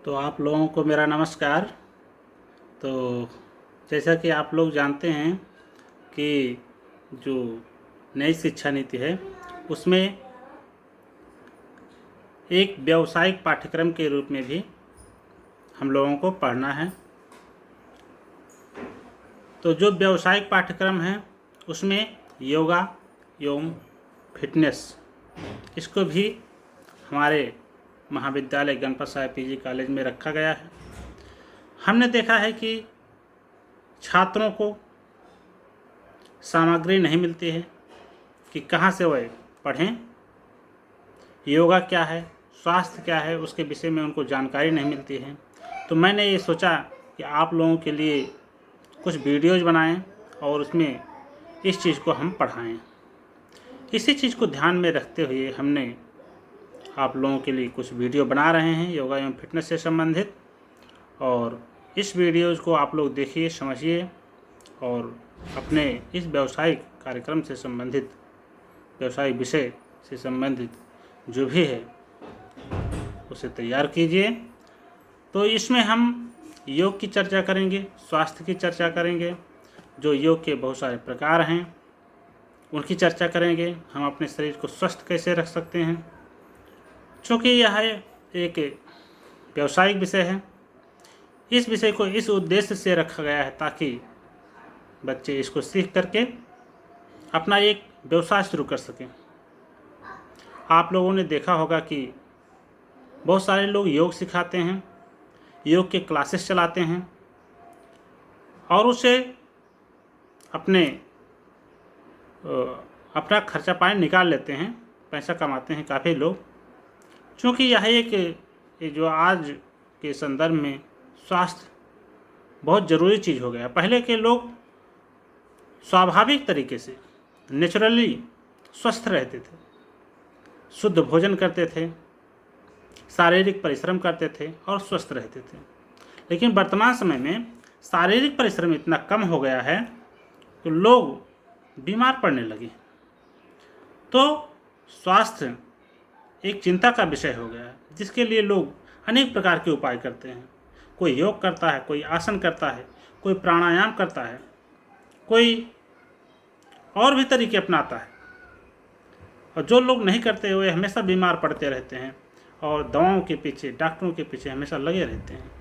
तो आप लोगों को मेरा नमस्कार। तो जैसा कि आप लोग जानते हैं कि जो नई शिक्षा नीति है उसमें एक व्यावसायिक पाठ्यक्रम के रूप में भी हम लोगों को पढ़ना है। तो जो व्यावसायिक पाठ्यक्रम है उसमें योगा एवं फिटनेस इसको भी हमारे महाविद्यालय गणपत साहेब पीजी कॉलेज में रखा गया है। हमने देखा है कि छात्रों को सामग्री नहीं मिलती है कि कहाँ से वह पढ़ें, योगा क्या है, स्वास्थ्य क्या है, उसके विषय में उनको जानकारी नहीं मिलती है। तो मैंने ये सोचा कि आप लोगों के लिए कुछ वीडियोज़ बनाएं और उसमें इस चीज़ को हम पढ़ाएं। इसी चीज़ को ध्यान में रखते हुए हमने आप लोगों के लिए कुछ वीडियो बना रहे हैं योगा एवं फिटनेस से संबंधित। और इस वीडियोज़ को आप लोग देखिए, समझिए और अपने इस व्यावसायिक कार्यक्रम से संबंधित, व्यावसायिक विषय से संबंधित जो भी है उसे तैयार कीजिए। तो इसमें हम योग की चर्चा करेंगे, स्वास्थ्य की चर्चा करेंगे, जो योग के बहुत सारे प्रकार हैं उनकी चर्चा करेंगे, हम अपने शरीर को स्वस्थ कैसे रख सकते हैं। चूँकि यह एक व्यावसायिक विषय है, इस विषय को इस उद्देश्य से रखा गया है ताकि बच्चे इसको सीख करके अपना एक व्यवसाय शुरू कर सकें। आप लोगों ने देखा होगा कि बहुत सारे लोग योग सिखाते हैं, योग के क्लासेस चलाते हैं और उसे अपना खर्चा पानी निकाल लेते हैं, पैसा कमाते हैं काफ़ी लोग। क्योंकि यह एक जो आज के संदर्भ में स्वास्थ्य बहुत ज़रूरी चीज़ हो गया। पहले के लोग स्वाभाविक तरीके से नेचुरली स्वस्थ रहते थे, शुद्ध भोजन करते थे, शारीरिक परिश्रम करते थे और स्वस्थ रहते थे। लेकिन वर्तमान समय में शारीरिक परिश्रम इतना कम हो गया है तो लोग बीमार पड़ने लगे। तो स्वास्थ्य एक चिंता का विषय हो गया है, जिसके लिए लोग अनेक प्रकार के उपाय करते हैं। कोई योग करता है, कोई आसन करता है, कोई प्राणायाम करता है, कोई और भी तरीके अपनाता है। और जो लोग नहीं करते हुए हमेशा बीमार पड़ते रहते हैं और दवाओं के पीछे, डॉक्टरों के पीछे हमेशा लगे रहते हैं,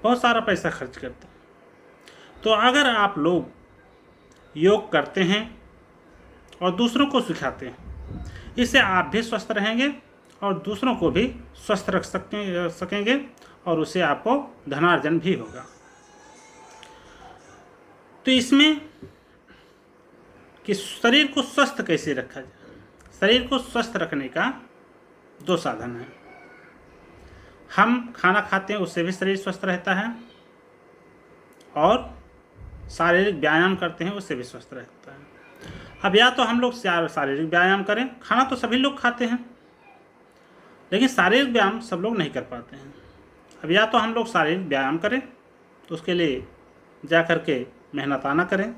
बहुत सारा पैसा खर्च करते हैं। तो अगर आप लोग योग करते हैं और दूसरों को सिखाते हैं, इससे आप भी स्वस्थ रहेंगे और दूसरों को भी स्वस्थ रख सकेंगे और उससे आपको धनार्जन भी होगा। तो इसमें कि शरीर को स्वस्थ कैसे रखा जाए, शरीर को स्वस्थ रखने का दो साधन हैं। हम खाना खाते हैं, उससे भी शरीर स्वस्थ रहता है, और शारीरिक व्यायाम करते हैं, उससे भी स्वस्थ रहता है। अब या तो हम लोग शारीरिक व्यायाम करें, खाना तो सभी लोग खाते हैं लेकिन शारीरिक व्यायाम सब लोग नहीं कर पाते हैं। अब या तो हम लोग शारीरिक व्यायाम करें, तो उसके लिए जा कर के मेहनताना करें,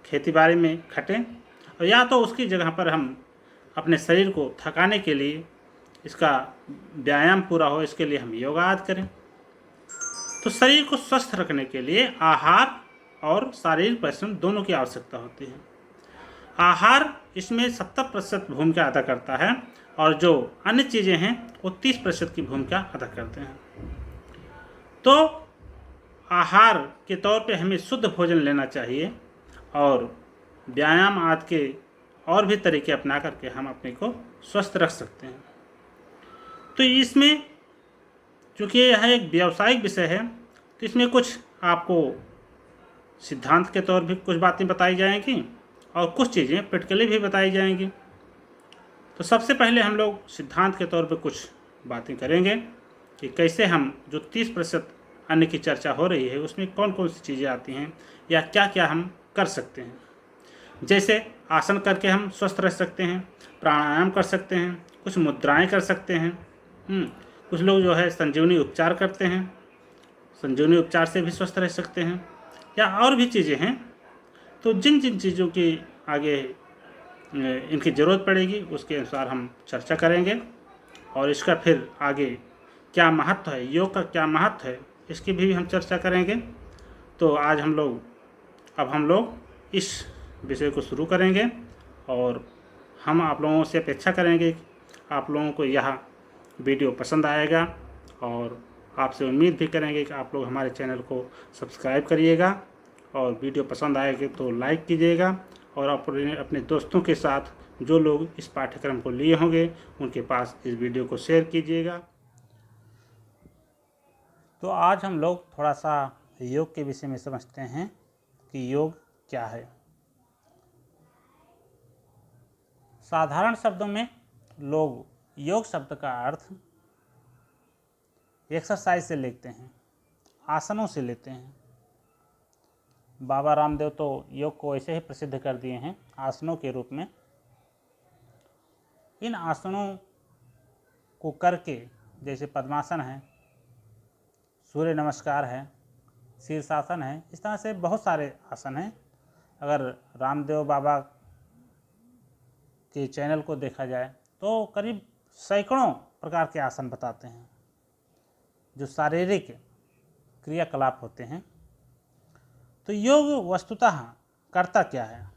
खेती बाड़ी में खटें, और या तो उसकी जगह पर हम अपने शरीर को थकाने के लिए, इसका व्यायाम पूरा हो इसके लिए हम योगा आदि करें। तो शरीर को स्वस्थ रखने के लिए आहार और शारीरिक परिश्रम दोनों की आवश्यकता होती है। आहार इसमें 70% भूमिका अदा करता है और जो अन्य चीज़ें हैं वो 30% की भूमिका अदा करते हैं। तो आहार के तौर पे हमें शुद्ध भोजन लेना चाहिए और व्यायाम आदि के और भी तरीके अपना करके हम अपने को स्वस्थ रख सकते हैं। तो इसमें चूँकि यह एक व्यावसायिक विषय है, तो इसमें कुछ आपको सिद्धांत के तौर भी कुछ बातें बताई जाएंगी और कुछ चीज़ें प्रैक्टिकली भी बताई जाएंगी। तो सबसे पहले हम लोग सिद्धांत के तौर पे कुछ बातें करेंगे कि कैसे हम जो 30% अन्य की चर्चा हो रही है उसमें कौन कौन सी चीज़ें आती हैं या क्या क्या हम कर सकते हैं। जैसे आसन करके हम स्वस्थ रह सकते हैं, प्राणायाम कर सकते हैं, कुछ मुद्राएं कर सकते हैं, कुछ लोग जो है संजीवनी उपचार करते हैं, संजीवनी उपचार से भी स्वस्थ रह सकते हैं, या और भी चीज़ें हैं। तो जिन जिन चीज़ों की आगे इनकी ज़रूरत पड़ेगी उसके अनुसार हम चर्चा करेंगे और इसका फिर आगे क्या महत्व है, योग का क्या महत्व है, इसकी भी हम चर्चा करेंगे। तो आज हम लोग इस विषय को शुरू करेंगे और हम आप लोगों से अपेक्षा करेंगे कि आप लोगों को यह वीडियो पसंद आएगा और आपसे उम्मीद भी करेंगे कि आप लोग हमारे चैनल को सब्सक्राइब करिएगा और वीडियो पसंद आएगी तो लाइक कीजिएगा और अपने दोस्तों के साथ जो लोग इस पाठ्यक्रम को लिए होंगे उनके पास इस वीडियो को शेयर कीजिएगा। तो आज हम लोग थोड़ा सा योग के विषय में समझते हैं कि योग क्या है। साधारण शब्दों में लोग योग शब्द का अर्थ एक्सरसाइज से लेते हैं, आसनों से लेते हैं। बाबा रामदेव तो योग को ऐसे ही प्रसिद्ध कर दिए हैं आसनों के रूप में। इन आसनों को करके, जैसे पद्मासन है, सूर्य नमस्कार है, शीर्षासन है, इस तरह से बहुत सारे आसन हैं। अगर रामदेव बाबा के चैनल को देखा जाए तो करीब सैकड़ों प्रकार के आसन बताते हैं जो शारीरिक क्रियाकलाप होते हैं। तो योग वस्तुतः करता क्या है?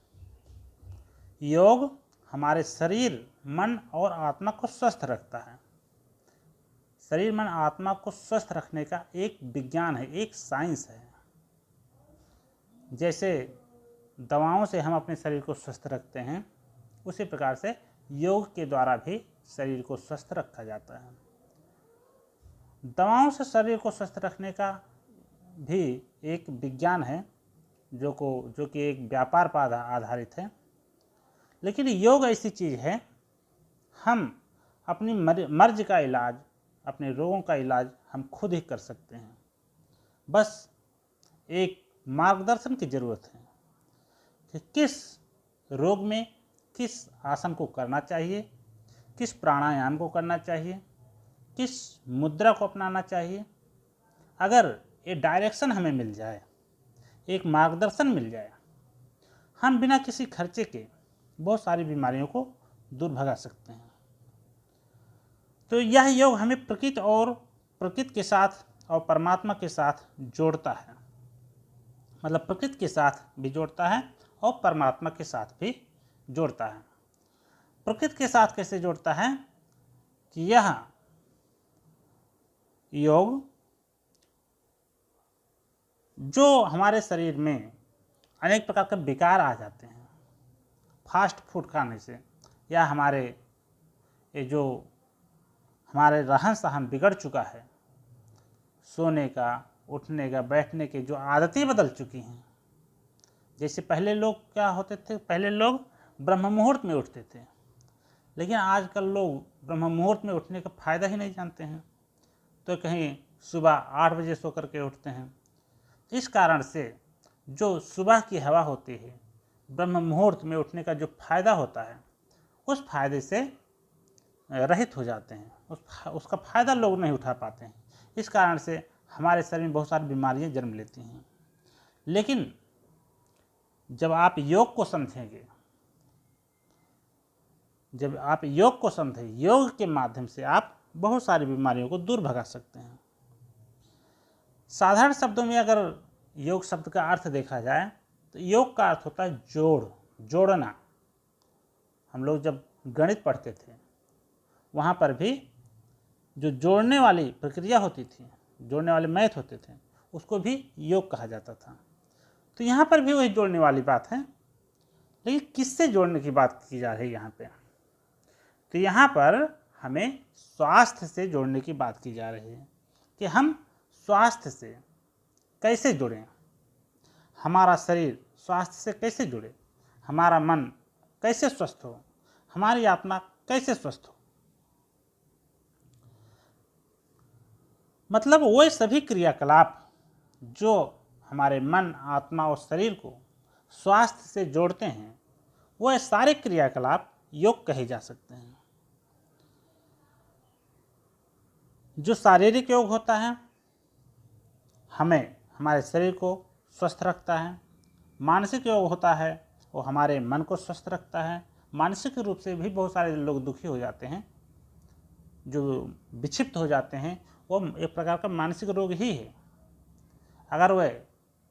योग हमारे शरीर, मन और आत्मा को स्वस्थ रखता है। शरीर, मन, आत्मा को स्वस्थ रखने का एक विज्ञान है, एक साइंस है। जैसे दवाओं से हम अपने शरीर को स्वस्थ रखते हैं, उसी प्रकार से योग के द्वारा भी शरीर को स्वस्थ रखा जाता है। दवाओं से शरीर को स्वस्थ रखने का भी एक विज्ञान है जो कि एक व्यापार पर आधारित है। लेकिन योग ऐसी चीज़ है, हम अपनी मर्ज का इलाज, अपने रोगों का इलाज हम खुद ही कर सकते हैं। बस एक मार्गदर्शन की ज़रूरत है कि किस रोग में किस आसन को करना चाहिए, किस प्राणायाम को करना चाहिए, किस मुद्रा को अपनाना चाहिए। अगर ये डायरेक्शन हमें मिल जाए, एक मार्गदर्शन मिल जाए, हम बिना किसी खर्चे के बहुत सारी बीमारियों को दूर भगा सकते हैं। तो यह योग हमें प्रकृति के साथ और परमात्मा के साथ जोड़ता है। मतलब प्रकृति के साथ भी जोड़ता है और परमात्मा के साथ भी जोड़ता है। प्रकृति के साथ कैसे जोड़ता है कि यह योग जो हमारे शरीर में अनेक प्रकार के विकार आ जाते हैं फास्ट फूड खाने से, या हमारे रहन सहन बिगड़ चुका है, सोने का, उठने का, बैठने के जो आदतें बदल चुकी हैं। जैसे पहले लोग क्या होते थे, पहले लोग ब्रह्म मुहूर्त में उठते थे, लेकिन आजकल लोग ब्रह्म मुहूर्त में उठने का फ़ायदा ही नहीं जानते हैं। तो कहीं सुबह 8 बजे सो करके उठते हैं। इस कारण से जो सुबह की हवा होती है, ब्रह्म मुहूर्त में उठने का जो फ़ायदा होता है, उस फायदे से रहित हो जाते हैं। उसका फ़ायदा लोग नहीं उठा पाते हैं। इस कारण से हमारे शरीर में बहुत सारी बीमारियां जन्म लेती हैं। लेकिन जब आप योग को समझेंगे, योग के माध्यम से आप बहुत सारी बीमारियों को दूर भगा सकते हैं। साधारण शब्दों में अगर योग शब्द का अर्थ देखा जाए तो योग का अर्थ होता है जोड़ना। हम लोग जब गणित पढ़ते थे, वहाँ पर भी जो जोड़ने वाली प्रक्रिया होती थी, जोड़ने वाले मैथ होते थे, उसको भी योग कहा जाता था। तो यहाँ पर भी वही जोड़ने वाली बात है, लेकिन किससे जोड़ने की बात की जा रही है यहाँ पे? तो यहाँ पर हमें स्वास्थ्य से जोड़ने की बात की जा रही है कि हम स्वास्थ्य से कैसे जुड़ें, हमारा शरीर स्वास्थ्य से कैसे जुड़े, हमारा मन कैसे स्वस्थ हो, हमारी आत्मा कैसे स्वस्थ हो। मतलब वो सभी क्रियाकलाप जो हमारे मन, आत्मा और शरीर को स्वास्थ्य से जोड़ते हैं, वह सारे क्रियाकलाप योग कहे जा सकते हैं। जो शारीरिक योग होता है, हमारे शरीर को स्वस्थ रखता है। मानसिक योग होता है, वो हमारे मन को स्वस्थ रखता है। मानसिक रूप से भी बहुत सारे लोग दुखी हो जाते हैं, जो विक्षिप्त हो जाते हैं, वो एक प्रकार का मानसिक रोग ही है। अगर वह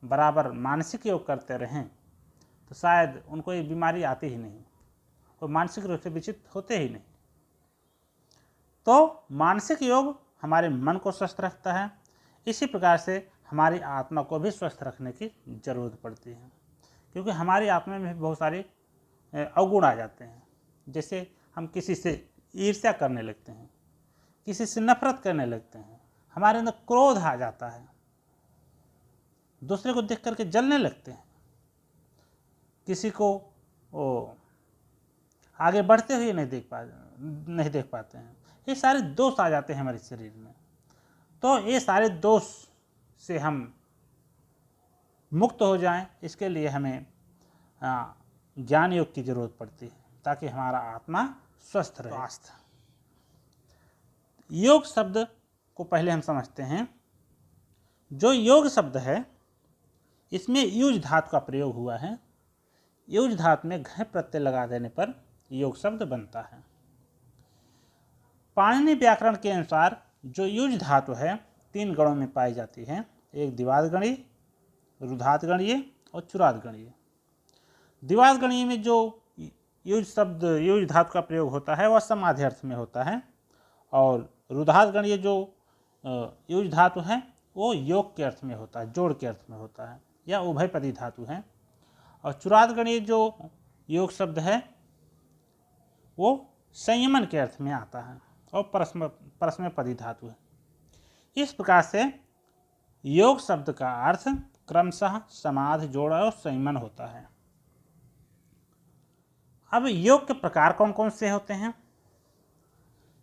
बराबर मानसिक योग करते रहें तो शायद उनको ये बीमारी आती ही नहीं, वो मानसिक रूप से विचलित होते ही नहीं। तो मानसिक योग हमारे मन को स्वस्थ रखता है, इसी प्रकार से हमारी आत्मा को भी स्वस्थ रखने की जरूरत पड़ती है, क्योंकि हमारी आत्मा में भी बहुत सारे अवगुण आ जाते हैं। जैसे हम किसी से ईर्ष्या करने लगते हैं, किसी से नफरत करने लगते हैं, हमारे अंदर क्रोध आ जाता है, दूसरे को देख करके जलने लगते हैं, किसी को आगे बढ़ते हुए नहीं देख पाते हैं। ये सारे दोष आ जाते हैं हमारे शरीर में। तो ये सारे दोष से हम मुक्त हो जाएं, इसके लिए हमें ज्ञान योग की जरूरत पड़ती है, ताकि हमारा आत्मा स्वस्थ रहे। योग शब्द को पहले हम समझते हैं। जो योग शब्द है इसमें युज धातु का प्रयोग हुआ है। युज धातु में घ प्रत्यय लगा देने पर योग शब्द बनता है। पाणिनि व्याकरण के अनुसार जो युज धातु है 3 गणों में पाई जाती है। एक द्विवाद गणीय, रुधात गणीय और चुरात गणीय। द्विवाद गणीय में जो युज धातु का प्रयोग होता है वह समाधि अर्थ में होता है, और रुधात गणीय जो युज धातु है वो योग के अर्थ में होता है, जोड़ के अर्थ में होता है, या उभयपदी धातु है। और चुरात गणीय जो योग शब्द है वो संयमन के अर्थ में आता है और परस्मैपदी धातु है। इस प्रकार से योग शब्द का अर्थ क्रमशः समाधि, जोड़ और संयमन होता है। अब योग के प्रकार कौन कौन से होते हैं?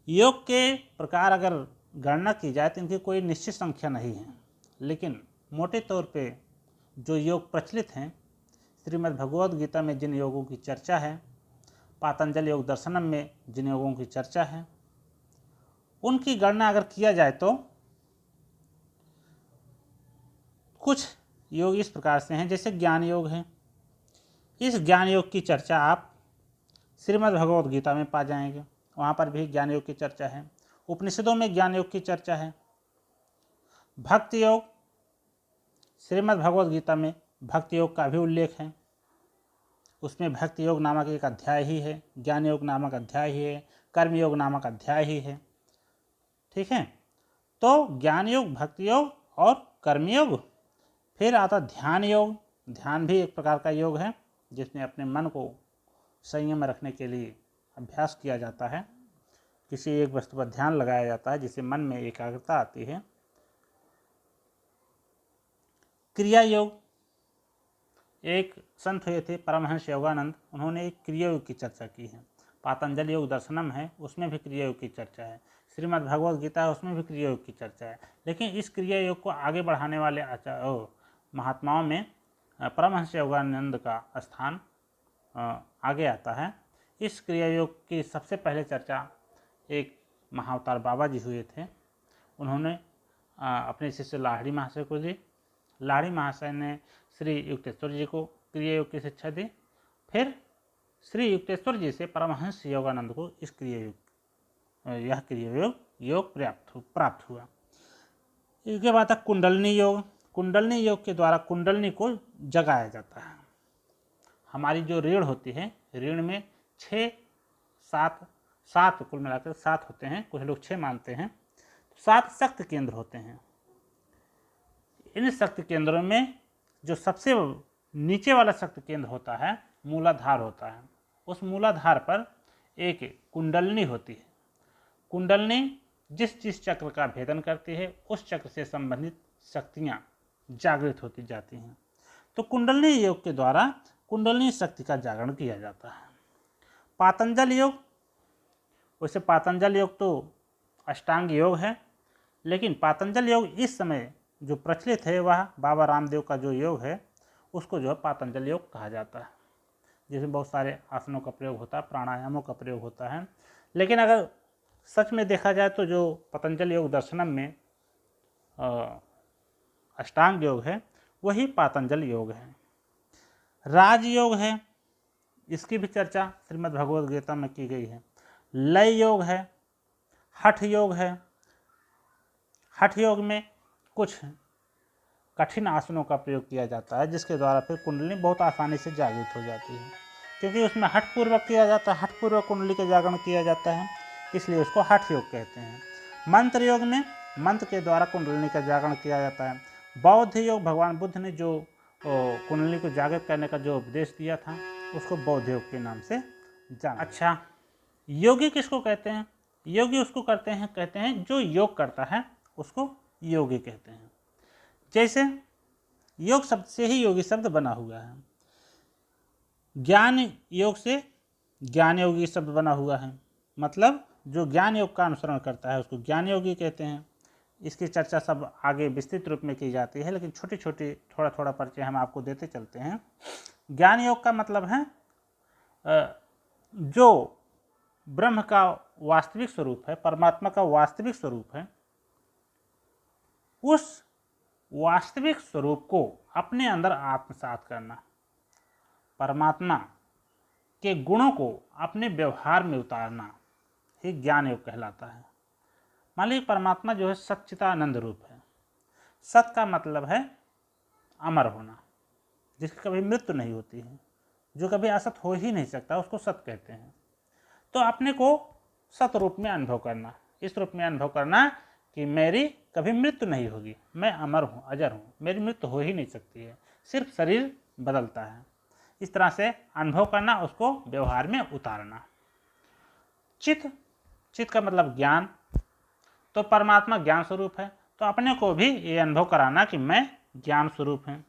योग के प्रकार अगर गणना की जाए तो इनकी कोई निश्चित संख्या नहीं है, लेकिन मोटे तौर पे जो योग प्रचलित हैं, श्रीमद् भगवद गीता में जिन योगों की चर्चा है, पातंजल योग दर्शनम में जिन योगों की चर्चा है, उनकी गणना अगर किया जाए तो कुछ योग इस प्रकार से हैं। जैसे ज्ञान योग है। इस ज्ञान योग की चर्चा आप श्रीमद् भगवद गीता में पा जाएंगे, वहाँ पर भी ज्ञान योग की चर्चा है। उपनिषदों में ज्ञान योग की चर्चा है। भक्ति योग, श्रीमद् भगवद गीता में भक्ति योग का भी उल्लेख है। उसमें भक्ति योग नामक एक अध्याय ही है, ज्ञान योग नामक अध्याय ही है, कर्म योग नामक अध्याय ही है। ठीक है, तो ज्ञान योग, भक्ति योग और कर्म योग। फिर आता ध्यान योग। ध्यान भी एक प्रकार का योग है जिसमें अपने मन को संयम में रखने के लिए अभ्यास किया जाता है। किसी एक वस्तु पर ध्यान लगाया जाता है जिससे मन में एकाग्रता आती है। क्रिया योग, एक संत हुए थे परमहंस योगानंद, उन्होंने एक क्रिया योग की चर्चा की है। पातंजल योग दर्शनम है, उसमें भी क्रिया योग की चर्चा है। श्रीमद् भगवद गीता है, उसमें भी क्रिया योग की चर्चा है। लेकिन इस क्रिया योग को आगे बढ़ाने वाले महात्माओं में परमहंस योगानंद का स्थान आगे आता है। इस क्रिया योग की सबसे पहले चर्चा एक महाअवतार बाबा जी हुए थे। उन्होंने अपने शिष्य लाहिड़ी महाशय को दी। लाहिड़ी महाशय ने श्री युक्तेश्वर जी को क्रिया योग की शिक्षा दी। फिर श्री युक्तेश्वर जी से परमहंस योगानंद को इस यह क्रिया योग प्राप्त हुआ। इसके बाद तक कुंडलनी योग। कुंडलनी योग के द्वारा कुंडलनी को जगाया जाता है। हमारी जो रीढ़ होती है, रीढ़ में 7 कुल मिलाकर 7 होते हैं, कुछ लोग 6 मानते हैं। 7 शक्ति केंद्र होते हैं। इन शक्ति केंद्रों में जो सबसे नीचे वाला शक्ति केंद्र होता है मूलाधार होता है। उस मूलाधार पर एक कुंडलनी होती है। कुंडलनी जिस चक्र का भेदन करती है उस चक्र से संबंधित शक्तियाँ जागृत होती जाती हैं। तो कुंडलनी योग के द्वारा कुंडलनी शक्ति का जागरण किया जाता है। पातंजल योग, वैसे पातंजल योग तो अष्टांग योग है, लेकिन पातंजल योग इस समय जो प्रचलित है वह बाबा रामदेव का जो योग है उसको जो है पातंजल योग कहा जाता है, जिसमें बहुत सारे आसनों का प्रयोग होता है, प्राणायामों का प्रयोग होता है। लेकिन अगर सच में देखा जाए तो जो पतंजल योग दर्शनम में अष्टांग योग है वही पातंजल योग है। राजयोग है, इसकी भी चर्चा श्रीमद् भगवद गीता में की गई है। लय योग है, हठ योग है। हठ योग में कुछ कठिन आसनों का प्रयोग किया जाता है, जिसके द्वारा फिर कुंडली बहुत आसानी से जागृत हो जाती है, क्योंकि उसमें हठपूर्वक किया जाता है, हठपूर्वक कुंडली का जागरण किया जाता है, इसलिए उसको हठ योग कहते हैं। मंत्र योग में मंत्र के द्वारा कुंडलिनी का जागरण किया जाता है। बौद्ध योग, भगवान बुद्ध ने जो कुंडली को जागृत करने का जो उपदेश दिया था, उसको बौद्ध योग के नाम से जाना। अच्छा, योगी किसको कहते हैं? योगी उसको कहते हैं जो योग करता है, उसको योगी कहते हैं। जैसे योग शब्द से ही योगी शब्द बना हुआ है, ज्ञान योग से ज्ञान योगी शब्द बना हुआ है, मतलब जो ज्ञान योग का अनुसरण करता है उसको ज्ञान योगी कहते हैं। इसकी चर्चा सब आगे विस्तृत रूप में की जाती है, लेकिन छोटी छोटी थोड़ा थोड़ा परिचय हम आपको देते चलते हैं। ज्ञान योग का मतलब है जो ब्रह्म का वास्तविक स्वरूप है, परमात्मा का वास्तविक स्वरूप है, उस वास्तविक स्वरूप को अपने अंदर आत्मसात करना, परमात्मा के गुणों को अपने व्यवहार में उतारना ही ज्ञान योग कहलाता है। मान लीजिए परमात्मा जो है सच्चिदानंद रूप है। सत का मतलब है अमर होना, जिसकी कभी मृत्यु नहीं होती है, जो कभी असत हो ही नहीं सकता, उसको सत कहते हैं। तो अपने को सत रूप में अनुभव करना, इस रूप में अनुभव करना कि मेरी कभी मृत्यु नहीं होगी, मैं अमर हूँ, अजर हूँ, मेरी मृत्यु हो ही नहीं सकती है, सिर्फ शरीर बदलता है। इस तरह से अनुभव करना, उसको व्यवहार में उतारना। चित्त, चित्त का मतलब ज्ञान, तो परमात्मा ज्ञान स्वरूप है, तो अपने को भी ये अनुभव कराना कि मैं ज्ञान स्वरूप हूँ।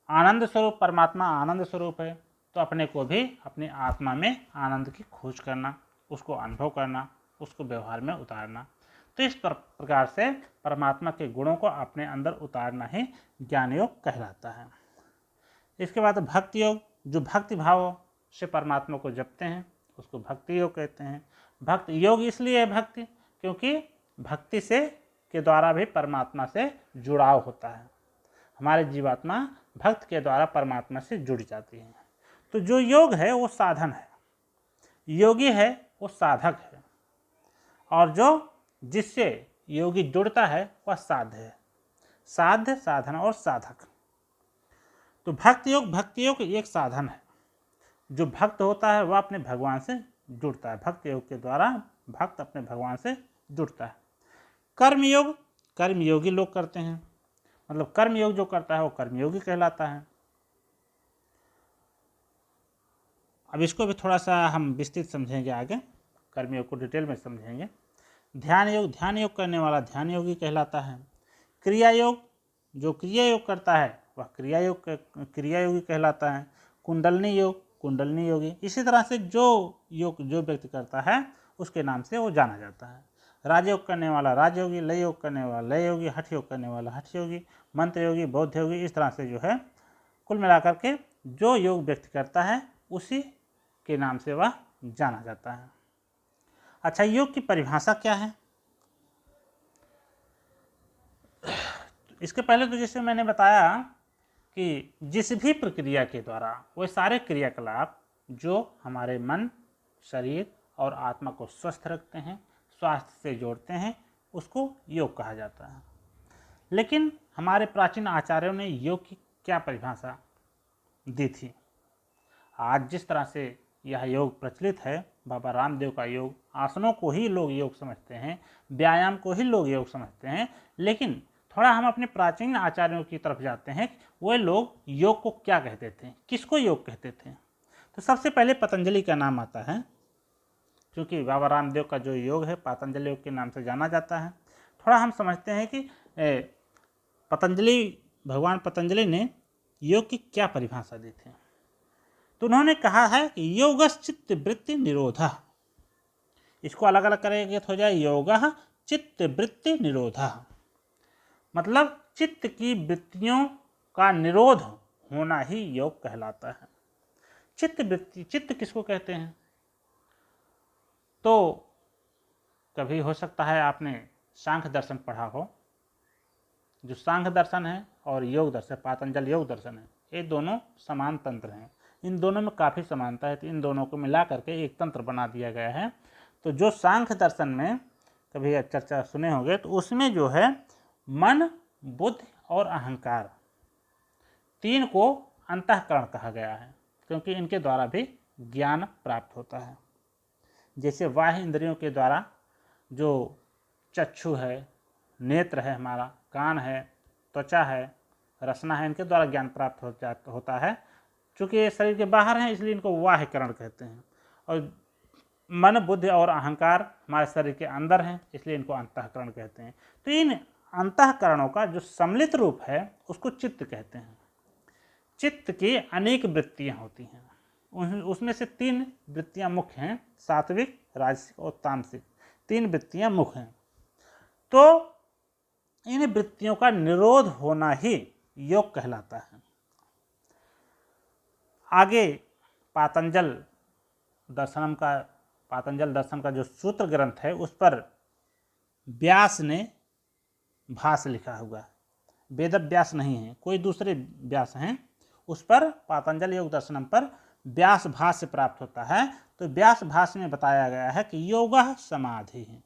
आनंद स्वरूप, परमात्मा आनंद स्वरूप है, तो अपने को भी अपनी आत्मा में आनंद की खोज करना, उसको अनुभव करना, उसको व्यवहार में उतारना। तो इस प्रकार से परमात्मा के गुणों को अपने अंदर उतारना ही ज्ञान योग कहलाता है। इसके बाद भक्ति योग, जो भक्ति भाव से परमात्मा को जपते हैं, उसको भक्ति योग कहते हैं। भक्ति योग इसलिए है भक्ति, क्योंकि भक्ति से के द्वारा भी परमात्मा से जुड़ाव होता है। हमारे जीवात्मा भक्त के द्वारा परमात्मा से जुड़ जाती है। तो जो योग है वो साधन है, योगी है वो साधक है, और जो जिससे योगी जुड़ता है वह साध्य है। साध्य, साधन और साधक। तो भक्ति योग एक साधन है। जो भक्त होता है वह अपने भगवान से जुड़ता है, भक्ति योग के द्वारा भक्त अपने भगवान से जुड़ता है। कर्मयोग, कर्मयोगी लोग करते हैं, मतलब कर्मयोग जो करता है वो कर्मयोगी कहलाता है। अब इसको भी थोड़ा सा हम विस्तृत समझेंगे आगे, कर्मयोग को डिटेल में समझेंगे। ध्यान योग करने वाला ध्यान योगी कहलाता है। क्रिया योग, जो क्रिया योग करता है वह क्रिया योगी कहलाता है। कुंडलनी योग, कुंडलनी योगी। इसी तरह से जो योग जो व्यक्ति करता है उसके नाम से वो जाना जाता है। राजयोग करने वाला राजयोगी, लय योग करने वाला लय योगी, हठ योग करने वाला हठ योगी, मंत्र योगी, बौद्ध योगी। इस तरह से जो है कुल मिलाकर के जो योग व्यक्ति करता है उसी के नाम से वह जाना जाता है। अच्छा, योग की परिभाषा क्या है? इसके पहले तो जैसे मैंने बताया कि जिस भी प्रक्रिया के द्वारा वो सारे क्रियाकलाप जो हमारे मन, शरीर और आत्मा को स्वस्थ रखते हैं, स्वास्थ्य से जोड़ते हैं, उसको योग कहा जाता है। लेकिन हमारे प्राचीन आचार्यों ने योग की क्या परिभाषा दी थी? आज जिस तरह से यह योग प्रचलित है, बाबा रामदेव का योग, आसनों को ही लोग योग समझते हैं, व्यायाम को ही लोग योग समझते हैं। लेकिन थोड़ा हम अपने प्राचीन आचार्यों की तरफ जाते हैं, वे लोग योग को क्या कहते थे, किसको योग कहते थे। तो सबसे पहले पतंजलि का नाम आता है, क्योंकि बाबा रामदेव का जो योग है पतंजलि योग के नाम से जाना जाता है। थोड़ा हम समझते हैं कि भगवान पतंजलि ने योग की क्या परिभाषा दी थी। तो उन्होंने कहा है कि योगश्चित्त वृत्ति निरोधः। इसको अलग अलग करेंगे तो हो जाए योगः चित्त वृत्ति निरोधः, मतलब चित्त की वृत्तियों का निरोध होना ही योग कहलाता है। चित्त वृत्ति, चित्त किसको कहते हैं? तो कभी हो सकता है आपने सांख्य दर्शन पढ़ा हो। जो सांख्य दर्शन है और योग दर्शन, पातंजल योग दर्शन है, ये दोनों समान तंत्र हैं। इन दोनों में काफ़ी समानता है, तो इन दोनों को मिला करके एक तंत्र बना दिया गया है। तो जो सांख्य दर्शन में कभी चर्चा सुने होंगे, तो उसमें जो है मन, बुद्धि और अहंकार तीन को अंतःकरण कहा गया है, क्योंकि इनके द्वारा भी ज्ञान प्राप्त होता है। जैसे बाह्य इंद्रियों के द्वारा जो चक्षु है, नेत्र है, हमारा कान है, त्वचा है, रसना है, इनके द्वारा ज्ञान प्राप्त होता है। चूँकि ये शरीर के बाहर हैं इसलिए इनको बाह्यकरण कहते हैं, और मन, बुद्धि और अहंकार हमारे शरीर के अंदर हैं इसलिए इनको अंतःकरण कहते हैं। तो इन अंतःकरणों का जो सम्मिलित रूप है उसको चित्त कहते हैं। चित्त की अनेक वृत्तियाँ होती हैं, उसमें से 3 वृत्तियाँ मुख्य हैं, सात्विक, राजसिक और तामसिक, 3 वृत्तियाँ मुख्य हैं। तो इन वृत्तियों का निरोध होना ही योग कहलाता है। आगे पातंजल दर्शन का जो सूत्र ग्रंथ है उस पर व्यास ने भाष्य लिखा हुआ है। वेद व्यास नहीं है, कोई दूसरे व्यास हैं, उस पर पातंजल योग दर्शनम पर व्यास भाष्य प्राप्त होता है। तो व्यास भाष्य में बताया गया है कि योग समाधि है,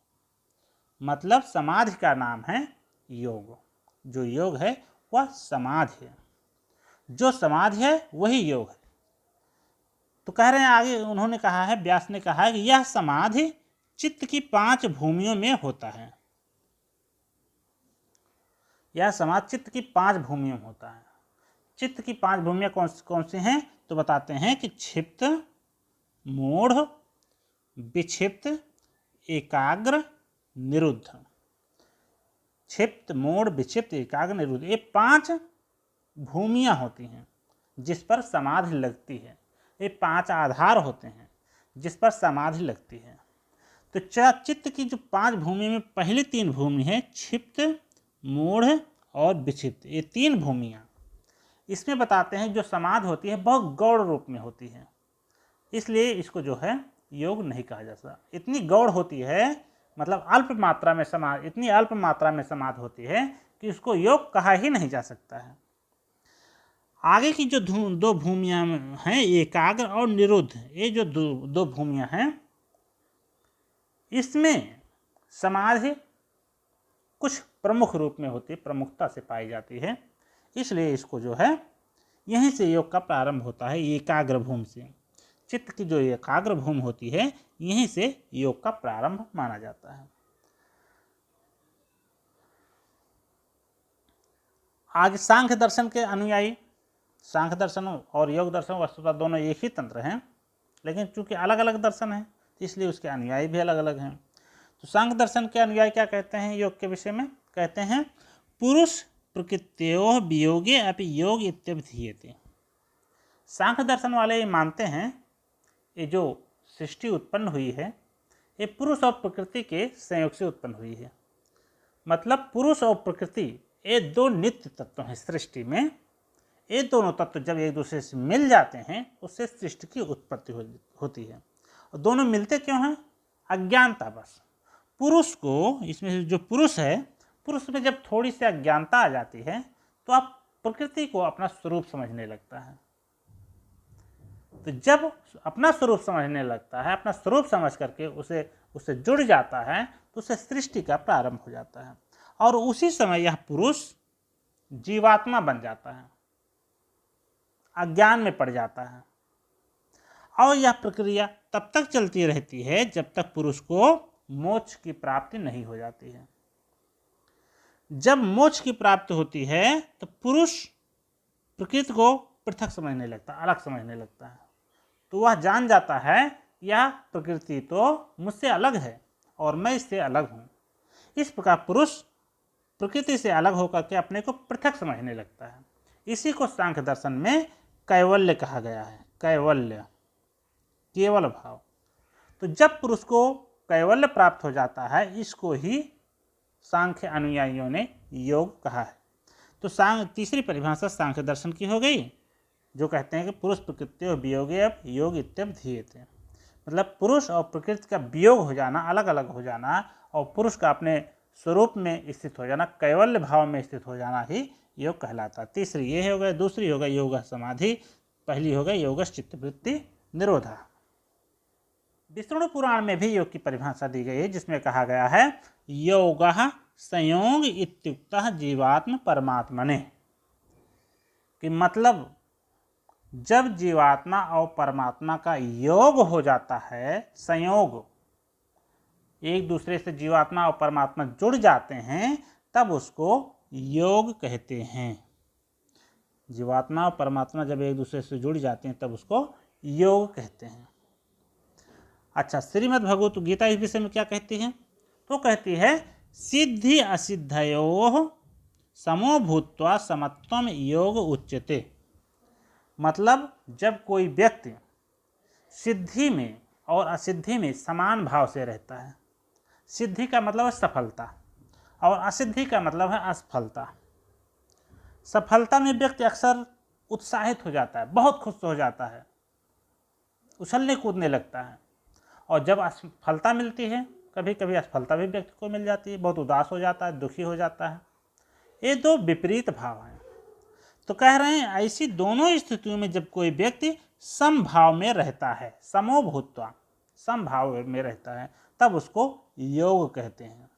मतलब समाधि का नाम है योग। जो योग है वह समाधि है, जो समाधि है वही योग है। तो कह रहे हैं आगे, उन्होंने कहा है, व्यास ने कहा है कि यह समाधि चित्त की 5 भूमियों में होता है। यह समाधि चित्त की 5 भूमियों में होता है। चित्त की 5 भूमियाँ कौन सी हैं? तो बताते हैं कि क्षिप्त, मूढ़, विक्षिप्त, एकाग्र, निरुद्ध। क्षिप्त, मूढ़, विक्षिप्त, एकाग्र, निरुद्ध, ये 5 भूमियाँ होती हैं जिस पर समाधि लगती है। ये 5 आधार होते हैं जिस पर समाधि लगती है। तो चित्त की जो 5 भूमि में पहली 3 भूमि है क्षिप्त, मूढ़ और विक्षिप्त, ये 3 भूमियाँ इसमें बताते हैं जो समाधि होती है बहुत गौड़ रूप में होती है, इसलिए इसको जो है योग नहीं कहा जा सकता। इतनी गौड़ होती है, मतलब अल्प मात्रा में समाधि, इतनी अल्प मात्रा में समाधि होती है कि उसको योग कहा ही नहीं जा सकता है। आगे की जो 2 भूमियाँ हैं एकाग्र और निरुद्ध, ये जो 2 भूमियाँ हैं इसमें समाधि कुछ प्रमुख रूप में होती है, प्रमुखता से पाई जाती है, इसलिए इसको जो है यहीं से योग का प्रारंभ होता है, एकाग्र भूमि से। चित्त की जो एकाग्र भूमि होती है यहीं से योग का प्रारंभ माना जाता है। आगे सांख्य दर्शन के अनुयायी, सांख्य दर्शन और योग दर्शन वस्तुतः दोनों एक ही तंत्र हैं, लेकिन चूंकि अलग अलग दर्शन हैं इसलिए उसके अनुयायी भी अलग अलग हैं। तो सांख्य दर्शन के अनुयायी क्या कहते हैं योग के विषय में? कहते हैं पुरुष प्रकृत्योः वियोगे अपि योग इत्यभिधीयते। सांख्य दर्शन वाले ये मानते हैं ये जो सृष्टि उत्पन्न हुई है ये पुरुष और प्रकृति के संयोग से उत्पन्न हुई है। मतलब पुरुष और प्रकृति ये 2 नित्य तत्व हैं सृष्टि में। ये दोनों तत्व जब एक दूसरे से मिल जाते हैं उससे सृष्टि की उत्पत्ति होती है। और दोनों मिलते क्यों हैं? अज्ञानता बस। पुरुष को, इसमें से जो पुरुष है, पुरुष में जब थोड़ी सी अज्ञानता आ जाती है तो आप प्रकृति को अपना स्वरूप समझने लगता है। तो जब अपना स्वरूप समझने लगता है, अपना स्वरूप समझ करके उससे जुड़ जाता है तो उससे सृष्टि का प्रारंभ हो जाता है, और उसी समय यह पुरुष जीवात्मा बन जाता है, अज्ञान में पड़ जाता है। और यह प्रक्रिया तब तक चलती रहती है जब तक पुरुष को मोक्ष की प्राप्ति नहीं हो जाती है। जब मोक्ष की प्राप्ति होती है तो पुरुष प्रकृति को पृथक समझने लगता है, अलग समझने लगता है। तो वह जान जाता है यह प्रकृति तो मुझसे अलग है और मैं इससे अलग हूँ। इस प्रकार पुरुष प्रकृति से अलग होकर के अपने को पृथक समझने लगता है। इसी को सांख्य दर्शन में कैवल्य कहा गया है। कैवल्य, केवल भाव। तो जब पुरुष को कैवल्य प्राप्त हो जाता है इसको ही सांख्य अनुयायियों ने योग कहा है। तो तीसरी परिभाषा सांख्य दर्शन की हो गई, जो कहते हैं कि पुरुष प्रकृति और वियोगे अब योग इत्यभिधीयते। मतलब पुरुष और प्रकृति का वियोग हो जाना, अलग अलग हो जाना, और पुरुष का अपने स्वरूप में स्थित हो जाना, कैवल्य भाव में स्थित हो जाना ही योग कहलाता। तीसरी ये हो गया। दूसरी होगा योग समाधि, पहली होगा योग चित्तवृत्ति निरोधा। विष्णु पुराण में भी योग की परिभाषा दी गई है, जिसमें कहा गया है योगः संयोग इत्युक्तः जीवात्म परमात्मने, कि मतलब जब जीवात्मा और परमात्मा का योग हो जाता है, संयोग, एक दूसरे से जीवात्मा और परमात्मा जुड़ जाते हैं, तब उसको योग कहते हैं। जीवात्मा और परमात्मा जब एक दूसरे से जुड़ जाते हैं तब उसको योग कहते हैं। अच्छा, श्रीमद् भगवत गीता इस विषय में क्या कहती है? तो कहती है सिद्धि असिद्धयोः समो भूत्वा समत्वम योग उच्यते। मतलब जब कोई व्यक्ति सिद्धि में और असिद्धि में समान भाव से रहता है, सिद्धि का मतलब है सफलता और असिद्धि का मतलब है असफलता। सफलता में व्यक्ति अक्सर उत्साहित हो जाता है, बहुत खुश हो जाता है, उछलने कूदने लगता है, और जब असफलता मिलती है, कभी कभी असफलता भी व्यक्ति को मिल जाती है, बहुत उदास हो जाता है, दुखी हो जाता है। ये दो विपरीत भाव हैं। तो कह रहे हैं ऐसी दोनों स्थितियों में जब कोई व्यक्ति समभाव में रहता है, समो भूत्वा, समभाव में रहता है, तब उसको योग कहते हैं।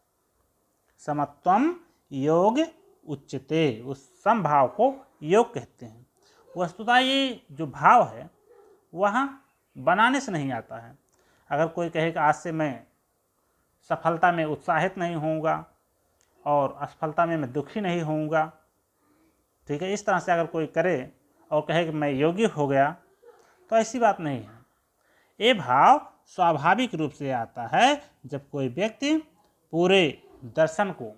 समत्वम योग उच्यते, उस समभाव को योग कहते हैं। वस्तुतः ये जो भाव है वहाँ बनाने से नहीं आता है। अगर कोई कहे कि आज से मैं सफलता में उत्साहित नहीं होऊंगा और असफलता में मैं दुखी नहीं होऊंगा, ठीक है, इस तरह से अगर कोई करे और कहे कि मैं योगी हो गया, तो ऐसी बात नहीं है। ये भाव स्वाभाविक रूप से आता है जब कोई व्यक्ति पूरे दर्शन को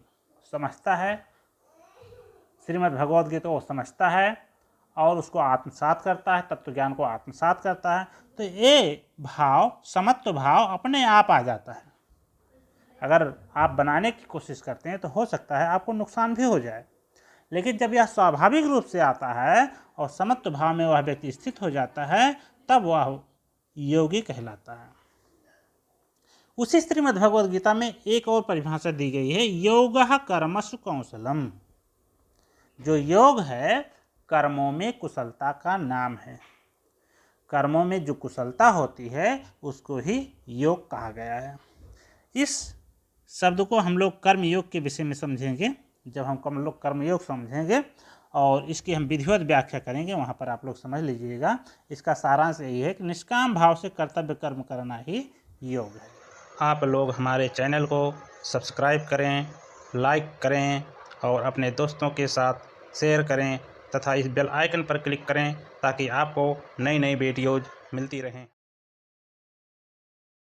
समझता है, श्रीमद् भगवद गीता को समझता है और उसको आत्मसात करता है, तत्व ज्ञान को आत्मसात करता है, तो ये भाव, समत्व भाव अपने आप आ जाता है। अगर आप बनाने की कोशिश करते हैं तो हो सकता है आपको नुकसान भी हो जाए, लेकिन जब यह स्वाभाविक रूप से आता है और समत्व भाव में वह व्यक्ति स्थित हो जाता है, तब वह योगी कहलाता है। उसी श्रीमद् भगवद गीता में एक और परिभाषा दी गई है, योगः कर्मसु कौशलम। जो योग है कर्मों में कुशलता का नाम है। कर्मों में जो कुशलता होती है उसको ही योग कहा गया है। इस शब्द को हम लोग कर्म योग के विषय में समझेंगे। जब हम लोग कर्म योग समझेंगे और इसकी हम विधिवत व्याख्या करेंगे, वहाँ पर आप लोग समझ लीजिएगा। इसका सारांश यही है कि निष्काम भाव से कर्तव्य कर्म करना ही योग है। आप लोग हमारे चैनल को सब्सक्राइब करें, लाइक करें और अपने दोस्तों के साथ शेयर करें तथा इस बेल आइकन पर क्लिक करें ताकि आपको नई नई वीडियोज़ मिलती रहें।